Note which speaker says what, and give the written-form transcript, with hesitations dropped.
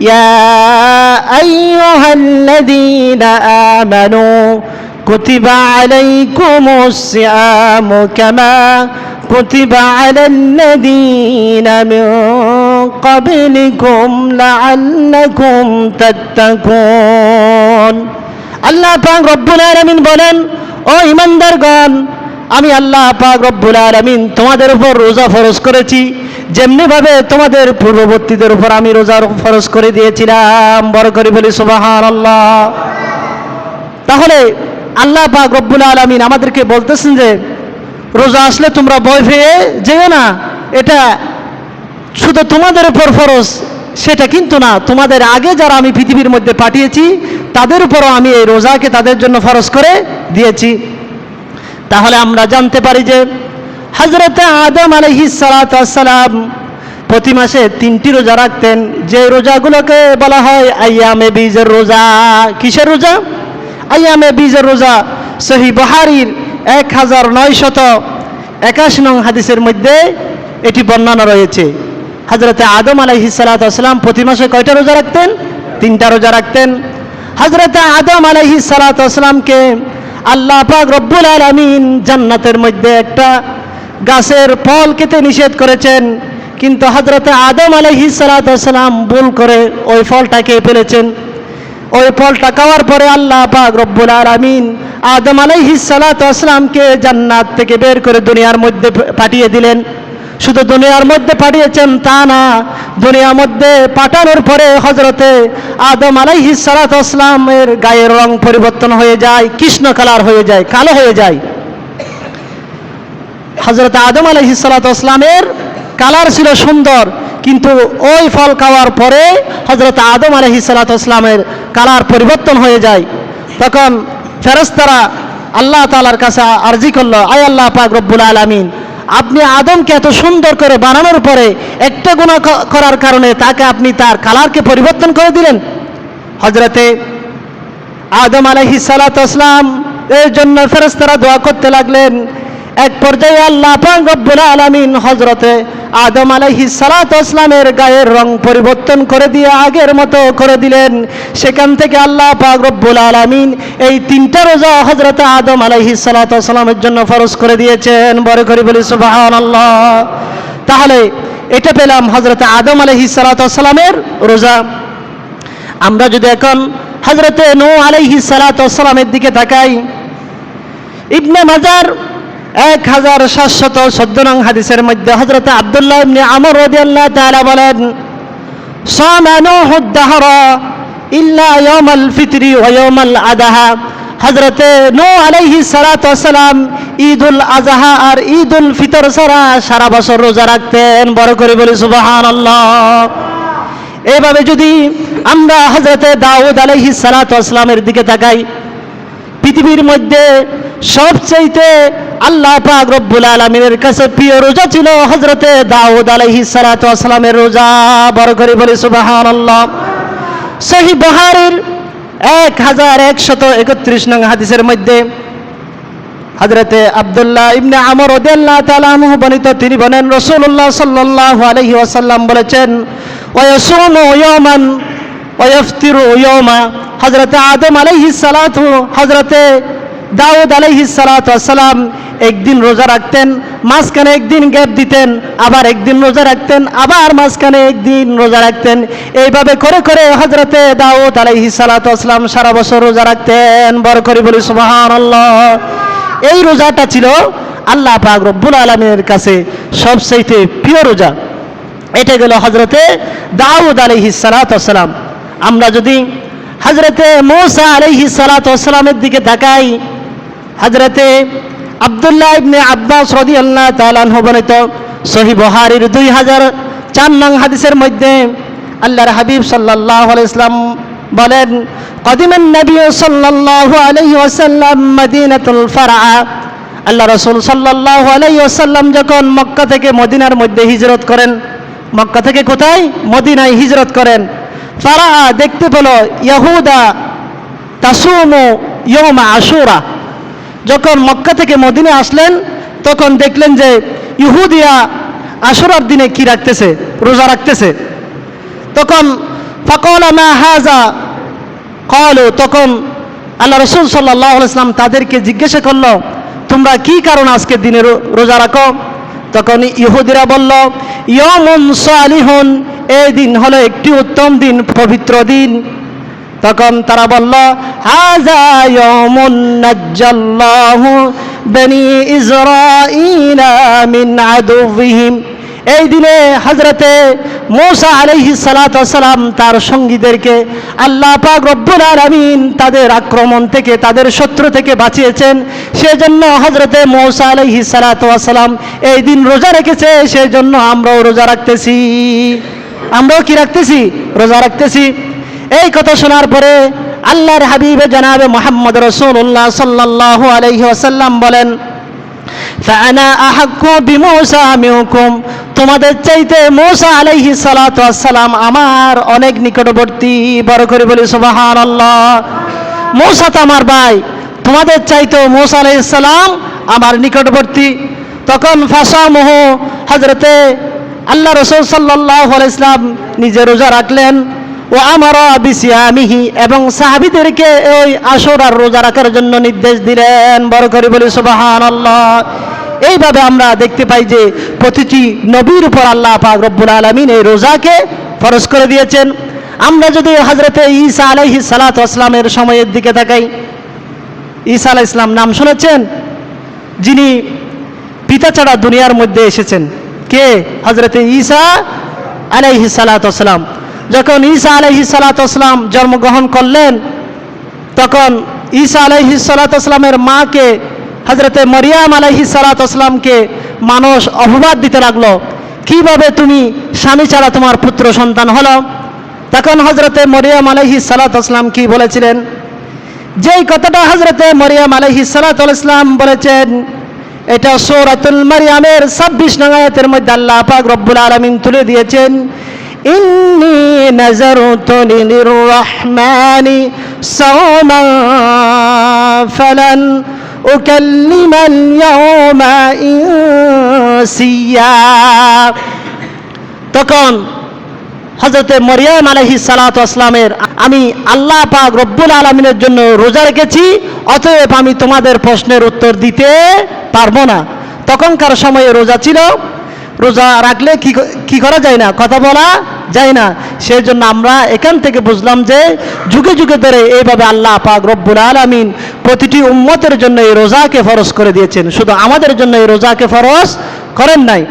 Speaker 1: ইয়া আইয়ুহাল্লাযীনা আমানু কুতিবা আলাইকুমুস সিয়ামু কামা কুতিবা আলাল্লাযীনা মিন ক্বাবলিকুম লাআল্লাকুম তাত্তাকুন। আল্লাহ পাক রব্বুল আলামিন বলেন, ও ঈমানদারগণ, আমি আল্লাহ পাক রব্বুল আলামিন তোমাদের উপর রোজা ফরজ করেছি যেমনি ভাবে তোমাদের পূর্ববর্তীদের উপর আমি রোজা ফরজ করে দিয়েছিলাম। বড় করে বলি সুবহানাল্লাহ। তাহলে আল্লাহ পাক রব্বুল আলামিন আমাদেরকে বলতেছেন যে রোজা আসলে তোমরা ভয় পেয়ে যেও না, এটা শুধু তোমাদের উপর ফরজ সেটা কিন্তু না, তোমাদের আগে যারা আমি পৃথিবীর মধ্যে পাঠিয়েছি তাদের উপরও আমি এই রোজাকে তাদের জন্য ফরজ করে দিয়েছি। তাহলে আমরা জানতে পারি যে হযরত আদম আলাইহিস সালাতু ওয়াস সালাম প্রতি মাসে 3টি রোজা রাখতেন, যে রোজাগুলোকে বলা হয় আইয়ামে বীজের রোজা। কিসের রোজা? আইয়ামে বীজের রোজা। সহিহ বুখারীর 1981 নং হাদিসের মধ্যে এটি বর্ণনা রয়েছে। হযরত আদম আলাইহিস সালাতু ওয়াস সালাম প্রতি মাসে কয়টা রোজা রাখতেন? 3টা রোজা রাখতেন। হযরত আদম আলাইহিস সালাতু ওয়াস সালামকে আল্লাহ পাক রব্বুল আলামিন জান্নাতের মধ্যে একটা গাছের ফল খেতে নিষেধ করেছেন, কিন্তু হযরত আদম আলাইহিস সালাতু ওয়াস সালাম ভুল করে ওই ফলটা খেয়ে ফেলেছেন। ওই ফলটা খাওয়ার পরে আল্লাহ পাক রব্বুল আলামিন আদম আলাইহিস সালাতু ওয়াস সালামকে জান্নাত থেকে বের করে দুনিয়ার মধ্যে পাঠিয়ে দিলেন। শুধু দুনিয়ার মধ্যে পাঠিয়েছেন তা না, দুনিয়ার মধ্যে পাঠানোর পরে হযরতে আদম আলাইহিস সালাতু ওয়াস সালামের গায়ের রং পরিবর্তন হয়ে যায়, কৃষ্ণ কালার হয়ে যায়, কালো হয়ে যায়। হযরত আদম আলাইহিস সালাতু ওয়াস সালামের কালার ছিল সুন্দর, কিন্তু ওই ফল খাওয়ার পরে হযরত আদম আলাইহিস সালাতু ওয়াস সালামের কালার পরিবর্তন হয়ে যায়। তখন ফেরেশতারা আল্লাহ তাআলার কাছে আরজি করলো, আয় আল্লাহ পাক রব্বুল আলামিন, আপনি আদমকে এত সুন্দর করে বানানোর পরে একটা গুনাহ করার কারণে তাকে আপনি তার কালারকে পরিবর্তন করে দিলেন। হযরতে আদম আলাইহিস সালাতু ওয়াস সালাম এর জন্য ফেরেশতারা দোয়া করতে লাগলেন। এক পর্যায়ে আল্লাহ পাক রব্বুল আলামিন হযরতে আদম আলাইহিস সালাতু ওয়াস সালামের গায়ের রং পরিবর্তন করে দিয়ে আগের মতো করে দিলেন। সেখান থেকে আল্লাহ পাক রব্বুল আলামিন এই 3টা রোজা হযরতে আদম আলাইহিস সালাতু ওয়াস সালামের জন্য ফরজ করে দিয়েছেন। বড় করে বলি সুবহানাল্লাহ। তাহলে এটা পেলাম হযরতে আদম আলাইহিস সালাতু ওয়াস সালামের রোজা। আমরা যদি এখন হযরতে নূহ আলাইহিস সালাতু ওয়াস সালামের দিকে তাকাই, ইবনে মাজার 1714 নং হাদিসের মধ্যে হযরত আব্দুল্লাহ ইবনে আমর রাদিয়াল্লাহু তাআলা বলেন, সামা নূহুদ দাহরা ইল্লা ইয়াউমাল ফিতরি ওয়া ইয়াউমাল আদহা। হযরত নূহ আলাইহিস সালাতু ওয়াস সালাম ঈদুল আযহা আর ঈদুল ফিতর ছাড়া সারা বছর রোজা রাখতেন। বড় করে বলি সুবহানাল্লাহ। এভাবে যদি আমরা হযরত দাউদ আলাইহিস সালাতু ওয়াস সালামের দিকে তাকাই, পৃথিবীর মধ্যে সবচেয়ে আল্লাহ পাক রব্বুল আলামিনের কাছে প্রিয় রোজা ছিল হযরতে দাউদ আলাইহিস সালাতু ওয়াস সালামের রোজা। বড় করে বলি সুবহানাল্লাহ। সহিহ বুখারীর 1131 নং হাদিসের মধ্যে হযরতে আব্দুল্লাহ ইবনে আমর রাদিয়াল্লাহু তাআলা আনহু বর্ণিত, তিনি বলেন রাসূলুল্লাহ সাল্লাল্লাহু আলাইহি ওয়াসাল্লাম বলেছেন, ওয়া ইয়াসুমু ইয়াওমান ওয়া ইফতিরু ইয়াওমা। হযরতে আদম আলাইহিস সালাতু হযরতে দাউদ আলাইহিস সালাতু ওয়াস সালাম একদিন রোজা রাখতেন, মাঝখানে একদিন গ্যাপ দিতেন, আবার একদিন রোজা রাখতেন, আবার মাঝখানে একদিন রোজা রাখতেন। এইভাবে করে করে হযরতে দাউদ আলাইহিস সালাতু ওয়াস সালাম সারা বছর রোজা রাখতেন। বড় করে বলি সুবহানাল্লাহ। এই রোজাটা ছিল আল্লাহ পাক রব্বুল আলামিনের কাছে সবচেয়ে প্রিয় রোজা। এটা গেল হযরতে দাউদ আলাইহিস সালাতু ওয়াস সালাম। আমরা যদি হযরতে মূসা আলাইহিস সালাতু ওয়াস সালামের দিকে তাকাই, হযরতে আব্দুল্লাহ ইবনে আব্বাস রাদিয়াল্লাহু তাআলা আনহু বর্ণিত সহিহ বুখারীর 2004 নং হাদিসের মধ্যে আল্লাহর হাবিব সাল্লাল্লাহু আলাইহি ওয়াসাল্লাম বলেন, কদিমান নবী সাল্লাল্লাহু আলাইহি ওয়াসাল্লাম মদিনাতুল ফারআ। আল্লাহ রাসূল সাল্লাল্লাহু আলাইহি ওয়াসাল্লাম যখন মক্কা থেকে মদিনার মধ্যে হিজরত করেন, মক্কা থেকে কোথায়? মদিনায় হিজরত করেন। ফারআ দেখতে পেল ইয়াহুদা তাসুমু ইয়াউমা আশুরা। যখন মক্কা থেকে মদিনা আসলেন তখন দেখলেন যে ইহুদিয়া আশুরার দিনে কি রাখতেছে? রোজা রাখতেছে। তখন ফাকালা মা হাযা, ক্বালু, তখন আল্লাহ রাসূল সাল্লাল্লাহু আলাইহি ওয়াসাল্লাম তাদেরকে জিজ্ঞাসা করলো, তোমরা কি কারণ আজকের দিনে রোজা রাখো? তখন ইহুদিরা বলল, ইয়াউমুন সালিহুন, এই দিন হলো একটি উত্তম দিন, পবিত্র দিন। তখন তারা বলল, হাযা ইয়াউমুন নাজ্জাল্লাহু বনি ইসরাঈলা মিন আদুওয়িহিম, এই দিনে হযরতে মূসা আলাইহিস সালাতু ওয়াস সালাম তার সঙ্গীদেরকে আল্লাহ পাক রব্বুল আলামিন তাদের আক্রমণ থেকে, তাদের শত্রু থেকে বাঁচিয়েছেন। সেজন্য হযরতে মূসা আলাইহিস সালাতু ওয়াস সালাম এই দিন রোজা রেখেছে, সেজন্য আমরাও রোজা রাখতেছি। আমরাও কি রাখতেছি? রোজা রাখতেছি। এই কথা শোনার পরে আল্লাহর হাবিব জনাবে মুহাম্মদ রাসূলুল্লাহ সাল্লাল্লাহু আলাইহি ওয়াসাল্লাম বলেন, ফাআনা আহাক্কু বিমূসা মিনকুম, তোমাদের চাইতে মূসা আলাইহিস সালাতু ওয়াস সালাম আমার অনেক নিকটবর্তী। বড় করে বলি সুবহানাল্লাহ। মূসা তো আমার ভাই, তোমাদের চাইতে মূসা আলাইহিস সালাম আমার নিকটবর্তী। তখন ফাসামুহু, হযরতে আল্লাহ রাসূল সাল্লাল্লাহু আলাইহি ওয়াসাল্লাম নিজে রোজা রাখলেন। ও আমারা বিসিয়ামিহি, এবং সাহাবীদেরকে ওই আশুরার রোজা রাখার জন্য নির্দেশ দিলেন। বড় করে বলি সুবহানাল্লাহ। এইভাবে আমরা দেখতে পাই যে প্রতিটি নবীর উপর আল্লাহ পাক রব্বুল আলামিন এই রোজাকে ফরজ করে দিয়েছেন। আমরা যদি হযরতে ঈসা আলাইহিস সালাতু ওয়াস সালামের সময়ের দিকে তাকাই, ঈসা আলাইহিস সালাম নাম শুনেছেন? যিনি পিতা ছাড়া দুনিয়ার মধ্যে এসেছেন, কে? হযরতে ঈসা আলাইহিস সালাতু ওয়াস সালাম। যখন ঈসা আলাইহিস সালাতু ওয়াস সালাম জন্মগ্রহণ করলেন, তখন ঈসা আলাইহিস সালাতু ওয়াস সালামের মাকে, হযরতে মরিয়ম আলাইহিস সালাতু ওয়াস সালামকে মানুষ অপবাদ দিতে লাগলো, কিভাবে তুমি স্বামী ছাড়া তোমার পুত্র সন্তান হলো? তখন হযরতে মরিয়ম আলাইহিস সালাতু ওয়াস সালাম কি বলেছিলেন? যেই কথাটা হযরতে মরিয়ম আলাইহিস সালাতু ওয়াস সালাম বলেছেন, এটা সূরাতুল মারইয়ামের 26 নং আয়াতের মধ্যে আল্লাহ পাক রব্বুল আলামিন তুলে দিয়েছেন, ইন্নী নাযারতু লিররহমানি সাওমান ফালান উকাল্লিমাল ইয়াওমা ইনসিয়া। তখন হযরতে মরিয়ম আলাইহিস সালাতু ওয়াস সালামের, আমি আল্লাহ পাক রব্বুল আলামিনের জন্য রোজা রেখেছি, অতএব আমি তোমাদের প্রশ্নের উত্তর দিতে পারবো না। তখনকার সময়ে রোজা ছিল, রোজা রাখলে কি করা যায় না? কথা বলা যায় না। সেই জন্য আমরা এখান থেকে বুঝলাম যে যুগে যুগে ধরে এইভাবে আল্লাহ পাক রব্বুল আলামিন প্রতিটি উম্মতের জন্য এই রোজাকে ফরজ করে দিয়েছেন, শুধু আমাদের জন্য এই রোজাকে ফরজ করেন নাই।